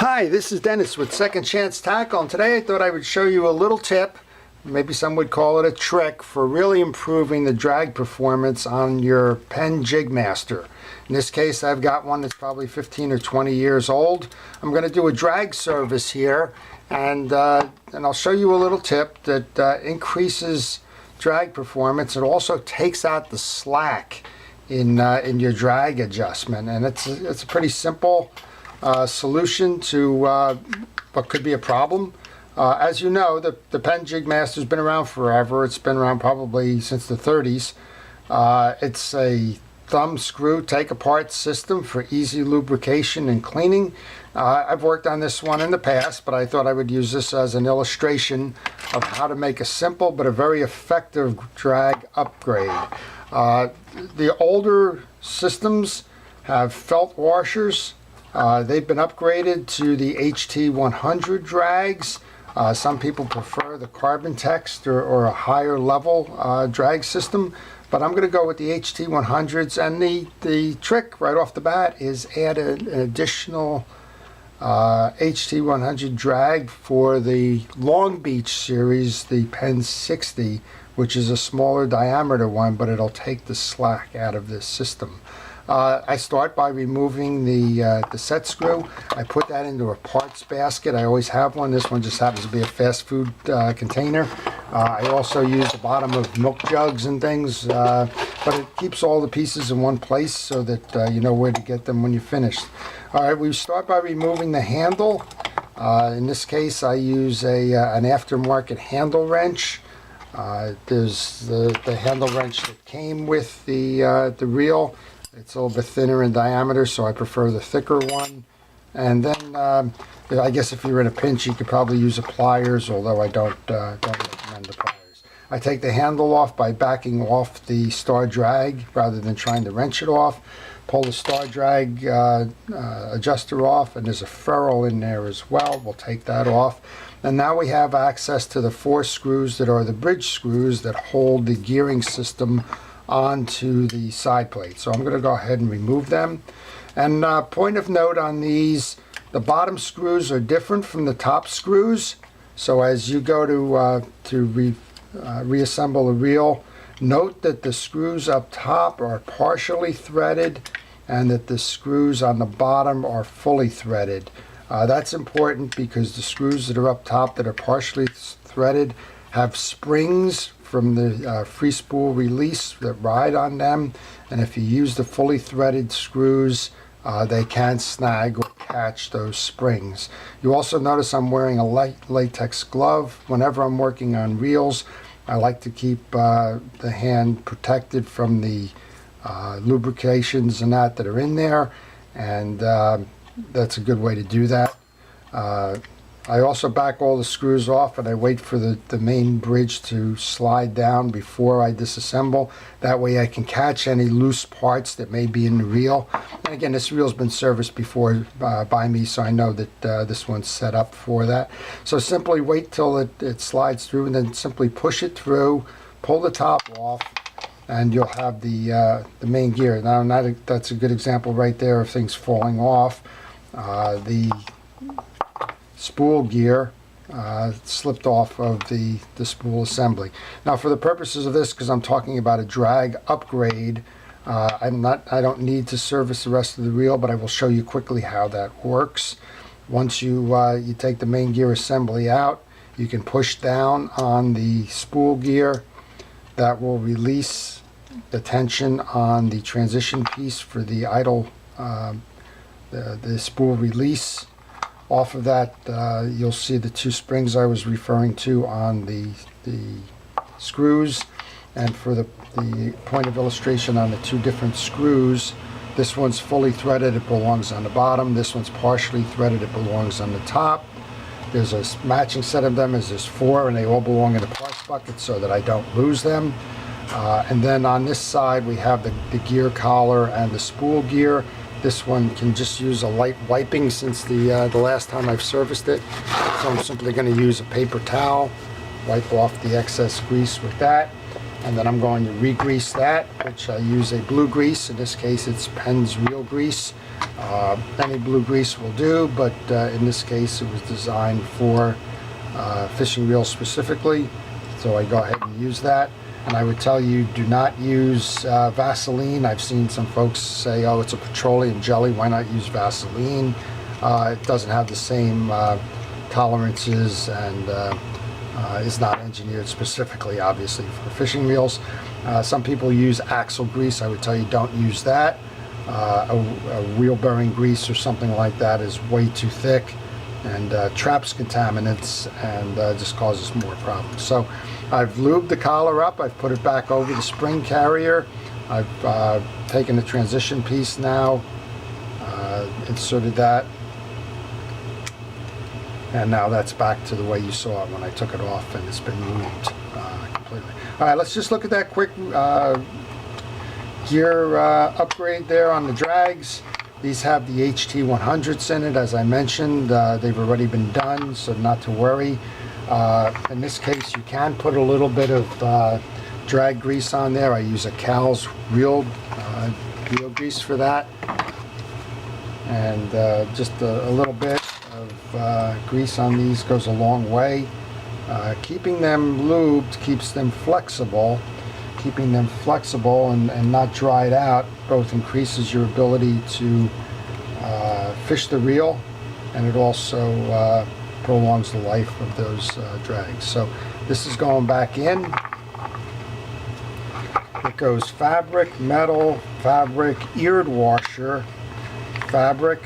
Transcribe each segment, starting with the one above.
Hi, this is Dennis with Second Chance Tackle, and today I thought I would show you a little tip, maybe some would call it a trick, for really improving the drag performance on your Penn Jigmaster. In this case, I've got one that's probably 15 or 20 years old. I'm going to do a drag service here, and I'll show you a little tip that increases drag performance. It also takes out the slack in your drag adjustment, and it's a pretty simple solution to what could be a problem. As you know, the Penn Jigmaster's been around forever. It's been around probably since the 30s. It's a thumb screw take apart system for easy lubrication and cleaning. I've worked on this one in the past, but I thought I would use this as an illustration of how to make a simple but a very effective drag upgrade. The older systems have felt washers. They've been upgraded to the HT100 drags. Some people prefer the carbon text or a higher level drag system, but I'm going to go with the HT100s. And the trick right off the bat is add an additional HT100 drag for the Long Beach series, the Penn 60, which is a smaller diameter one, but it'll take the slack out of this system. I start by removing the set screw. I put that into a parts basket. I always have one. This one just happens to be a fast food container. I also use the bottom of milk jugs and things, but it keeps all the pieces in one place so that you know where to get them when you're finished. All right, we start by removing the handle. In this case, I use an aftermarket handle wrench. There's the handle wrench that came with the reel. It's a little bit thinner in diameter, so I prefer the thicker one. And then I guess if you're in a pinch, you could probably use a pliers, although I don't recommend the pliers. I take the handle off by backing off the star drag rather than trying to wrench it off. Pull the star drag adjuster off, and there's a ferrule in there as well. We'll take that off. And now we have access to the 4 screws that are the bridge screws that hold the gearing system onto the side plate. So I'm going to go ahead and remove them. And point of note on these, the bottom screws are different from the top screws. So as you go to reassemble the reel, note that the screws up top are partially threaded and that the screws on the bottom are fully threaded. That's important because the screws that are up top that are partially threaded have springs from the free spool release that ride on them, and if you use the fully threaded screws, they can snag or catch those springs. You also notice I'm wearing a light latex glove. Whenever I'm working on reels, I like to keep the hand protected from the lubrications and that are in there, and that's a good way to do that. I also back all the screws off, and I wait for the main bridge to slide down before I disassemble. That way I can catch any loose parts that may be in the reel. And again, this reel's been serviced before by me, so I know that this one's set up for that. So simply wait till it slides through, and then simply push it through, pull the top off, and you'll have the main gear. Now that's a good example right there of things falling off. The spool gear slipped off of the spool assembly. Now, for the purposes of this, because I'm talking about a drag upgrade, I don't need to service the rest of the reel, but I will show you quickly how that works. Once you take the main gear assembly out, you can push down on the spool gear. That will release the tension on the transition piece for the idle the spool release. Off of that, you'll see the 2 springs I was referring to on the screws. And for the point of illustration on the 2 different screws, this one's fully threaded, it belongs on the bottom. This one's partially threaded, it belongs on the top. There's a matching set of them, as there's 4, and they all belong in the parts bucket so that I don't lose them. And then on this side, we have the gear collar and the spool gear. This one can just use a light wiping since the last time I've serviced it. So I'm simply going to use a paper towel, wipe off the excess grease with that. And then I'm going to re-grease that, which I use a blue grease. In this case, it's Penn's Real Grease. Any blue grease will do, but in this case it was designed for fishing reels specifically, so I go ahead and use that. And I would tell you, do not use Vaseline. I've seen some folks say, oh, it's a petroleum jelly, why not use Vaseline? It doesn't have the same tolerances, and is not engineered specifically, obviously, for fishing reels. Some people use axle grease. I would tell you, don't use that. A wheel bearing grease or something like that is way too thick and traps contaminants and just causes more problems. So I've lubed the collar up. I've put it back over the spring carrier. I've taken the transition piece now, inserted that, and now that's back to the way you saw it when I took it off, and it's been lubed completely. All right, let's just look at that quick gear upgrade there on the drags. These have the HT100s in it, as I mentioned. They've already been done, so not to worry. In this case, you can put a little bit of drag grease on there. I use a Cal's reel grease for that, and just a little bit of grease on these goes a long way. Keeping them lubed keeps them flexible. Keeping them flexible and not dried out both increases your ability to fish the reel, and it also prolongs the life of those drags. So this is going back in. It goes fabric, metal, fabric, eared washer, fabric,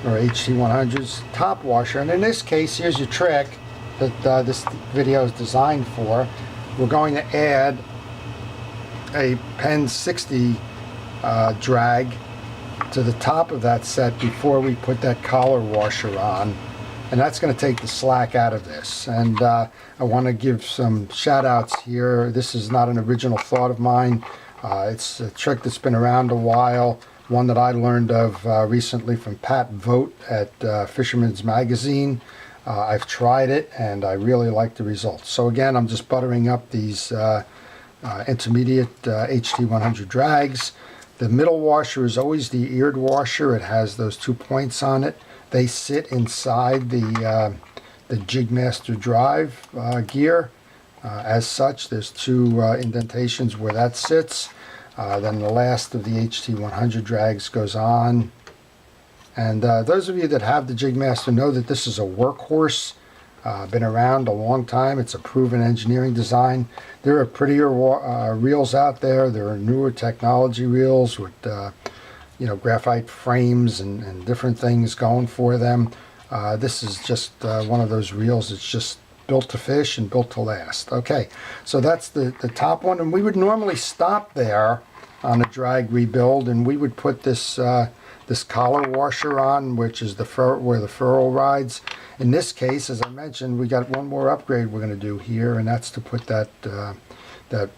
or HT100s, top washer. And in this case, here's your trick that this video is designed for. We're going to add a Penn 60 drag to the top of that set before we put that collar washer on, and that's going to take the slack out of this. And I want to give some shout outs here. This is not an original thought of mine. It's a trick that's been around a while, one that I learned of recently from Pat Vogt at Fisherman's Magazine. I've tried it and I really like the results. So again, I'm just buttering up these intermediate HT100 drags. The middle washer is always the eared washer. It has those 2 points on it. They sit inside the Jigmaster drive gear. As such, there's 2 indentations where that sits. Then the last of the HT100 drags goes on. And those of you that have the Jigmaster know that this is a workhorse. Been around a long time. It's a proven engineering design. There are prettier reels out there. There are newer technology reels with graphite frames and different things going for them. This is just one of those reels that's just built to fish and built to last. Okay, so that's the top one, and we would normally stop there on a drag rebuild, and we would put this this collar washer on, which is where the furrow rides. In this case, as I mentioned, we got one more upgrade we're going to do here, and that's to put that that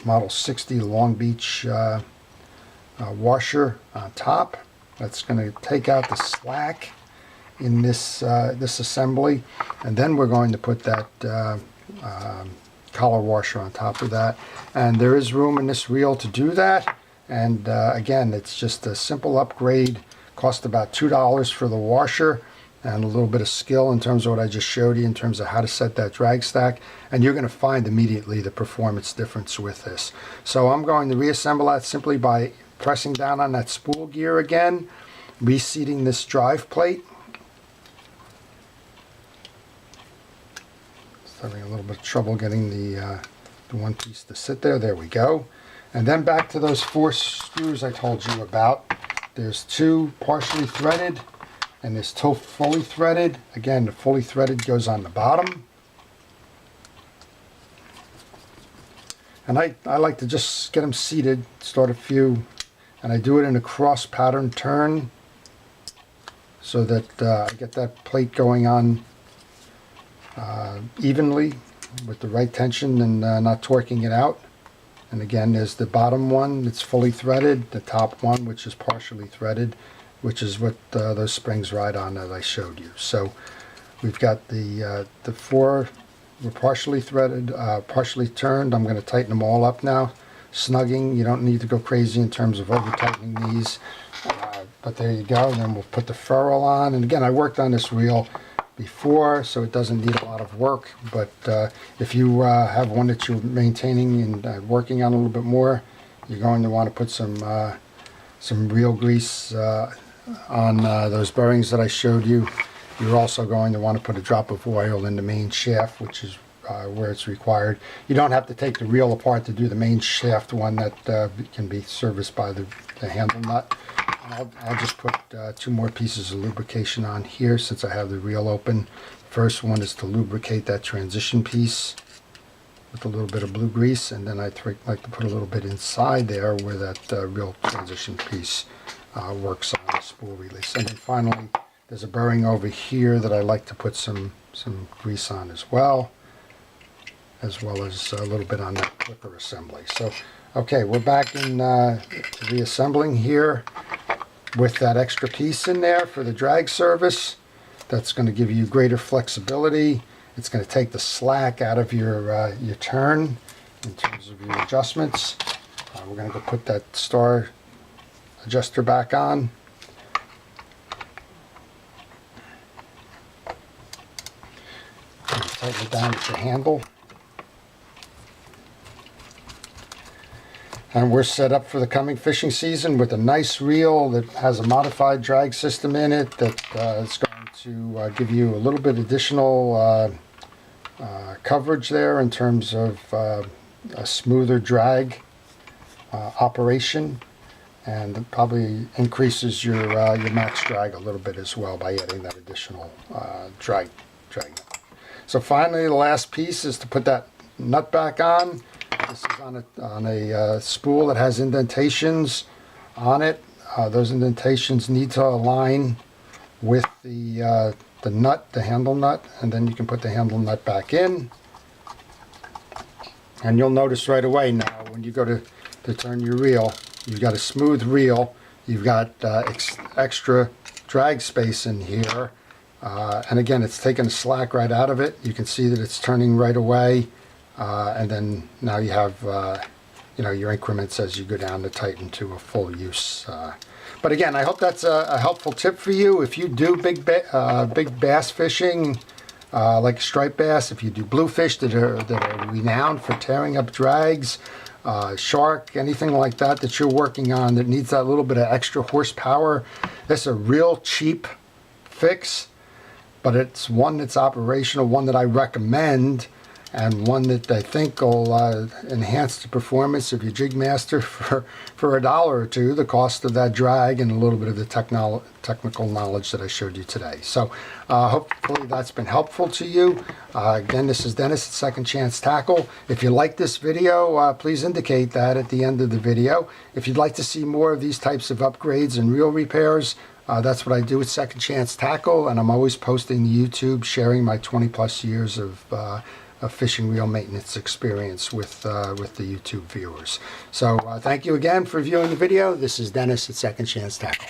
Model 60 Long Beach washer on top. That's going to take out the slack in this this assembly, and then we're going to put that collar washer on top of that. And there is room in this reel to do that. And again, it's just a simple upgrade. Cost about $2 for the washer, and a little bit of skill in terms of what I just showed you in terms of how to set that drag stack, and you're going to find immediately the performance difference with this. So I'm going to reassemble that simply by pressing down on that spool gear again, reseating this drive plate. Just having a little bit of trouble getting the one piece to sit there. There we go. And then back to those 4 screws I told you about. There's 2 partially threaded, and there's 2 fully threaded. Again, the fully threaded goes on the bottom. And I like to just get them seated, start a few, and I do it in a cross pattern turn so that I get that plate going on evenly with the right tension and not torquing it out. And again, there's the bottom one that's fully threaded, the top one which is partially threaded, which is what those springs ride on that I showed you. So we've got the 4 were partially threaded, partially turned. I'm going to tighten them all up now. Snugging, you don't need to go crazy in terms of over tightening these. But there you go. And then we'll put the ferrule on. And again, I worked on this reel before, so it doesn't need a lot of work. But if you have one that you're maintaining and working on a little bit more, you're going to want to put some reel grease on those bearings that I showed you. You're also going to want to put a drop of oil in the main shaft, which is where it's required. You don't have to take the reel apart to do the main shaft one that can be serviced by the handle nut. I'll just put 2 more pieces of lubrication on here since I have the reel open. First one is to lubricate that transition piece with a little bit of blue grease, and then I like to put a little bit inside there where that reel transition piece works on the spool release. And then finally, there's a bearing over here that I like to put some grease on as well as a little bit on that clipper assembly. So, okay, we're back in reassembling here with that extra piece in there for the drag service. That's going to give you greater flexibility. It's going to take the slack out of your turn in terms of your adjustments. We're going to go put that star adjuster back on. Tighten it down with the handle. And we're set up for the coming fishing season with a nice reel that has a modified drag system in it that is going to give you a little bit additional coverage there in terms of a smoother drag operation, and probably increases your max drag a little bit as well by adding that additional drag nut. So finally, the last piece is to put that nut back on. This is on a spool that has indentations on it. Those indentations need to align with the nut, the handle nut, and then you can put the handle nut back in. And you'll notice right away now when you go to turn your reel, you've got a smooth reel. You've got extra drag space in here. And again, it's taking the slack right out of it. You can see that it's turning right away. And then now you have your increments as you go down to tighten to a full use. But again, I hope that's a helpful tip for you. If you do big bass fishing, like striped bass, if you do bluefish that are renowned for tearing up drags, shark, anything like that you're working on that needs that little bit of extra horsepower, that's a real cheap fix, but it's one that's operational, one that I recommend, and one that I think will enhance the performance of your Jigmaster for $1 or $2, the cost of that drag and a little bit of the technical knowledge that I showed you today. So hopefully that's been helpful to you. Again, this is Dennis at Second Chance Tackle. If you like this video, please indicate that at the end of the video. If you'd like to see more of these types of upgrades and reel repairs, that's what I do at Second Chance Tackle, and I'm always posting to YouTube, sharing my 20+ years of fishing reel maintenance experience with the YouTube viewers. So thank you again for viewing the video. This is Dennis at Second Chance Tackle.